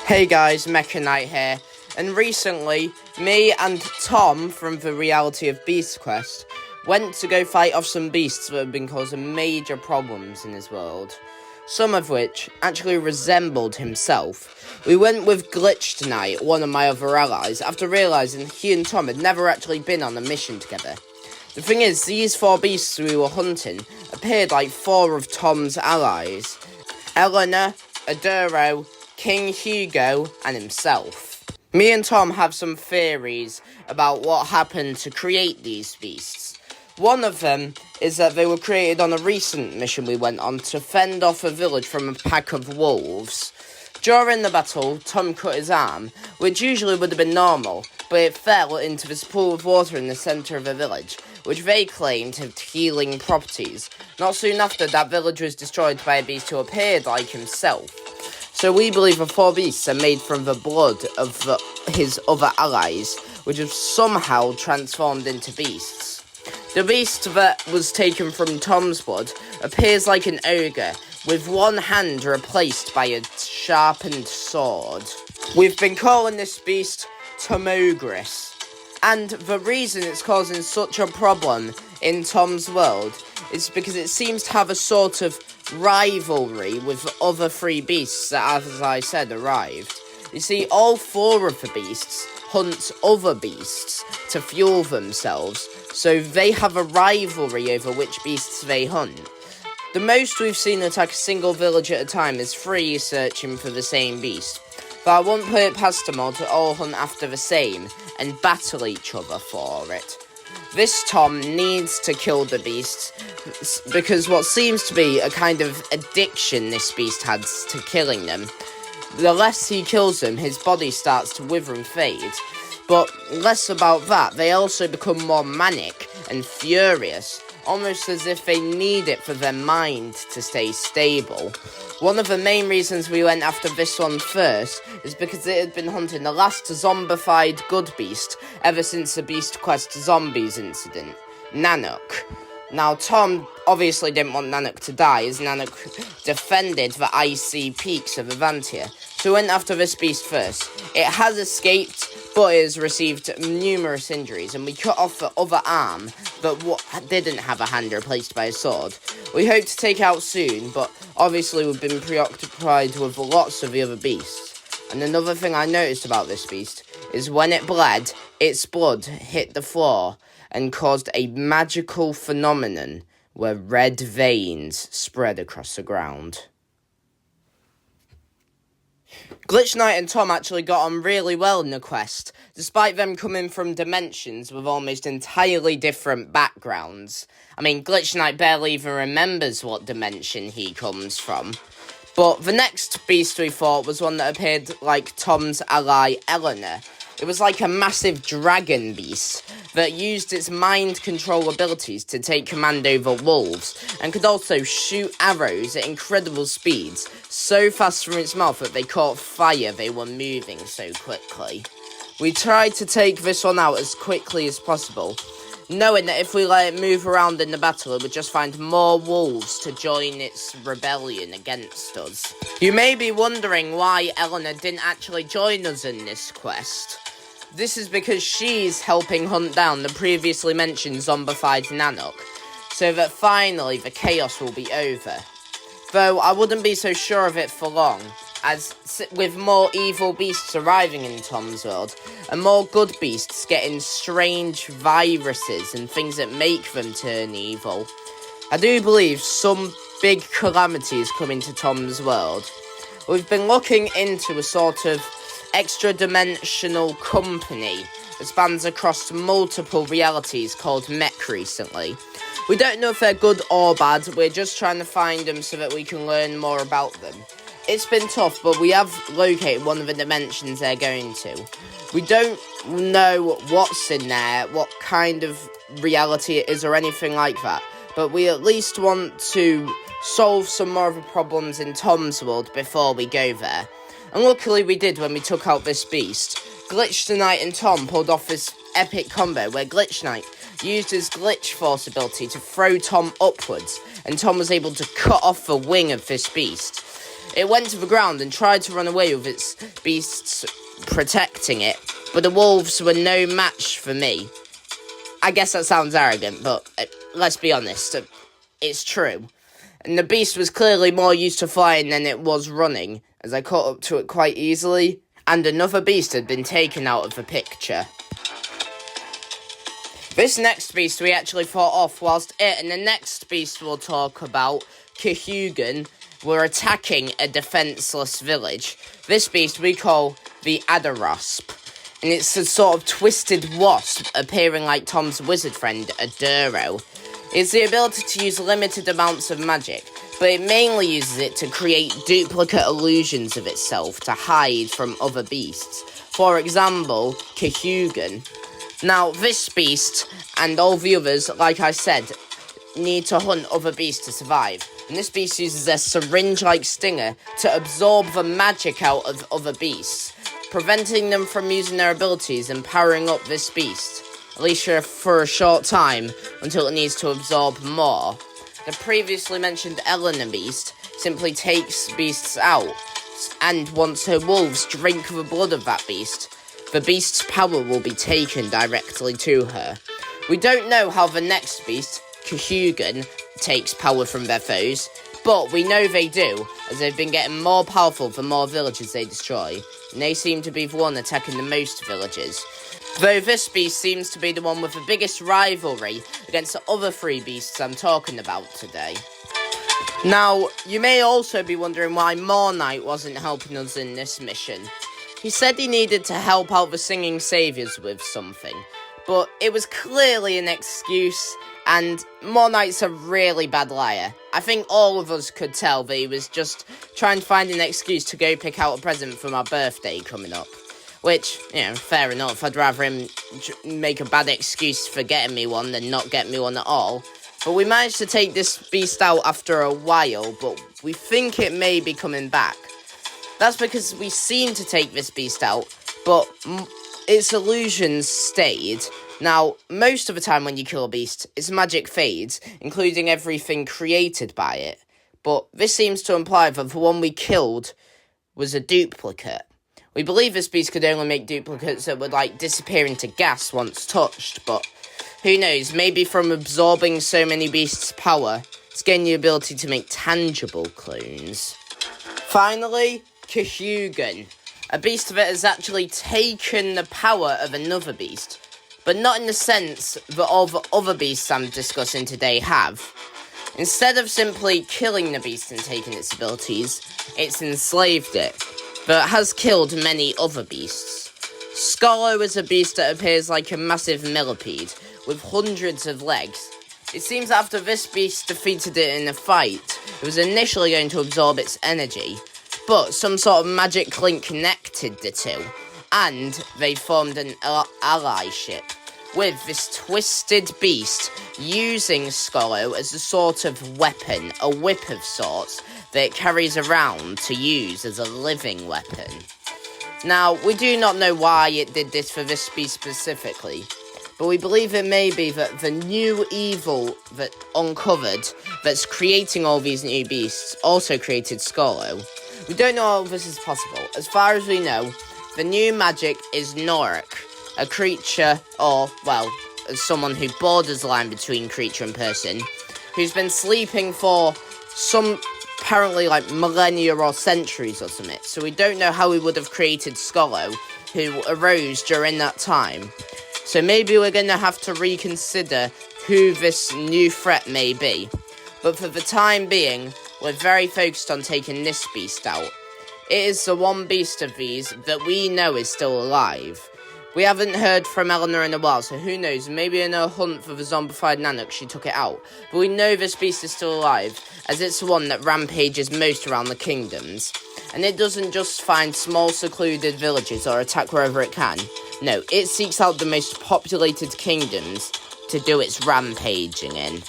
Hey guys, Mecha Knight here, and recently, me and Tom from the Reality of Beast Quest went to go fight off some beasts that have been causing major problems in his world, some of which actually resembled himself. We went with Glitch tonight, one of my other allies, after realising he and Tom had never actually been on a mission together. The thing is, these four beasts we were hunting appeared like four of Tom's allies: Eleanor, Aduro, King Hugo, and himself. Me and Tom have some theories about what happened to create these beasts. One of them is that they were created on a recent mission we went on to fend off a village from a pack of wolves. During the battle, Tom cut his arm, which usually would have been normal, but it fell into this pool of water in the centre of the village, which they claimed had healing properties. Not soon after, that village was destroyed by a beast who appeared like himself. So we believe the four beasts are made from the blood of his other allies, which have somehow transformed into beasts. The beast that was taken from Tom's blood appears like an ogre, with one hand replaced by a sharpened sword. We've been calling this beast Tomogris, and the reason it's causing such a problem in Tom's world is because it seems to have a sort of rivalry with the other three beasts that, as I said, arrived. You see, all four of the beasts hunt other beasts to fuel themselves, so they have a rivalry over which beasts they hunt. The most we've seen attack a single village at a time is three searching for the same beast, but I won't put it past them all to all hunt after the same and battle each other for it. This Tom needs to kill the beast, because what seems to be a kind of addiction this beast has to killing them. The less he kills them, his body starts to wither and fade. But less about that, they also become more manic and furious, almost as if they need it for their mind to stay stable. One of the main reasons we went after this one first is because it had been hunting the last zombified good beast ever since the Beast Quest Zombies incident, Nanook. Now, Tom obviously didn't want Nanook to die, as Nanook defended the icy peaks of Avantia, so we went after this beast first. It has escaped, but it has received numerous injuries, and we cut off the other arm that didn't have a hand replaced by a sword. We hope to take it out soon, but obviously we've been preoccupied with lots of the other beasts. And another thing I noticed about this beast is when it bled, its blood hit the floor and caused a magical phenomenon where red veins spread across the ground. Glitch Knight and Tom actually got on really well in the quest, despite them coming from dimensions with almost entirely different backgrounds. I mean, Glitch Knight barely even remembers what dimension he comes from. But the next beast we fought was one that appeared like Tom's ally Eleanor. It was like a massive dragon beast that used its mind control abilities to take command over wolves, and could also shoot arrows at incredible speeds, so fast from its mouth that they caught fire, they were moving so quickly. We tried to take this one out as quickly as possible, knowing that if we let it move around in the battle, it would just find more wolves to join its rebellion against us. You may be wondering why Eleanor didn't actually join us in this quest. This is because she's helping hunt down the previously mentioned zombified Nanook, so that finally the chaos will be over. Though I wouldn't be so sure of it for long, as with more evil beasts arriving in Tom's world, and more good beasts getting strange viruses and things that make them turn evil, I do believe some big calamity is coming to Tom's world. We've been looking into a sort of extra-dimensional company that spans across multiple realities called Mech recently. We don't know if they're good or bad, we're just trying to find them so that we can learn more about them. It's been tough, but we have located one of the dimensions they're going to. We don't know what's in there, what kind of reality it is or anything like that, but we at least want to solve some more of the problems in Tom's world before we go there. And luckily we did when we took out this beast. Glitch Knight and Tom pulled off this epic combo where Glitch Knight used his Glitch Force ability to throw Tom upwards, and Tom was able to cut off the wing of this beast. It went to the ground and tried to run away with its beasts protecting it, but the wolves were no match for me. I guess that sounds arrogant, but let's be honest, it's true. And the beast was clearly more used to flying than it was running, as I caught up to it quite easily, and another beast had been taken out of the picture. This next beast we actually fought off, whilst it and the next beast we'll talk about, Cahugan, were attacking a defenceless village. This beast we call the Adarasp, and it's a sort of twisted wasp appearing like Tom's wizard friend, Aduro. It's the ability to use limited amounts of magic, but it mainly uses it to create duplicate illusions of itself to hide from other beasts. For example, Cahugan. Now, this beast and all the others, like I said, need to hunt other beasts to survive. And this beast uses their syringe-like stinger to absorb the magic out of other beasts, preventing them from using their abilities and powering up this beast, at least for a short time, until it needs to absorb more. The previously mentioned Eleanor beast simply takes beasts out, and once her wolves drink the blood of that beast, the beast's power will be taken directly to her. We don't know how the next beast, Cahugan, takes power from their foes, but we know they do, as they've been getting more powerful the more villages they destroy, and they seem to be the one attacking the most villages. Though this beast seems to be the one with the biggest rivalry against the other three beasts I'm talking about today. Now, you may also be wondering why Morknight wasn't helping us in this mission. He said he needed to help out the Singing Saviours with something, but it was clearly an excuse, and Morknight's a really bad liar. I think all of us could tell that he was just trying to find an excuse to go pick out a present for my birthday coming up. Which, fair enough, I'd rather him make a bad excuse for getting me one than not get me one at all. But we managed to take this beast out after a while, but we think it may be coming back. That's because we seem to take this beast out, but its illusions stayed. Now, most of the time when you kill a beast, its magic fades, including everything created by it. But this seems to imply that the one we killed was a duplicate. We believe this beast could only make duplicates that would, disappear into gas once touched, but who knows, maybe from absorbing so many beasts' power, it's gained the ability to make tangible clones. Finally, Cahugan, a beast that has actually taken the power of another beast, but not in the sense that all the other beasts I'm discussing today have. Instead of simply killing the beast and taking its abilities, it's enslaved it, but has killed many other beasts. Skollo is a beast that appears like a massive millipede, with hundreds of legs. It seems after this beast defeated it in a fight, it was initially going to absorb its energy, but some sort of magic link connected the two, and they formed an allyship with this twisted beast using Skollo as a sort of weapon, a whip of sorts, that it carries around to use as a living weapon. Now, we do not know why it did this for this beast specifically, but we believe it may be that the new evil that uncovered, that's creating all these new beasts, also created Skollo. We don't know how this is possible. As far as we know, the new magic is Norik, a creature, or, someone who borders the line between creature and person, who's been sleeping for some, apparently, millennia or centuries or something. So we don't know how he would have created Skollo, who arose during that time. So maybe we're going to have to reconsider who this new threat may be. But for the time being, we're very focused on taking this beast out. It is the one beast of these that we know is still alive. We haven't heard from Eleanor in a while, so who knows, maybe in her hunt for the zombified Nanook she took it out. But we know this beast is still alive, as it's the one that rampages most around the kingdoms. And it doesn't just find small secluded villages or attack wherever it can. No, it seeks out the most populated kingdoms to do its rampaging in.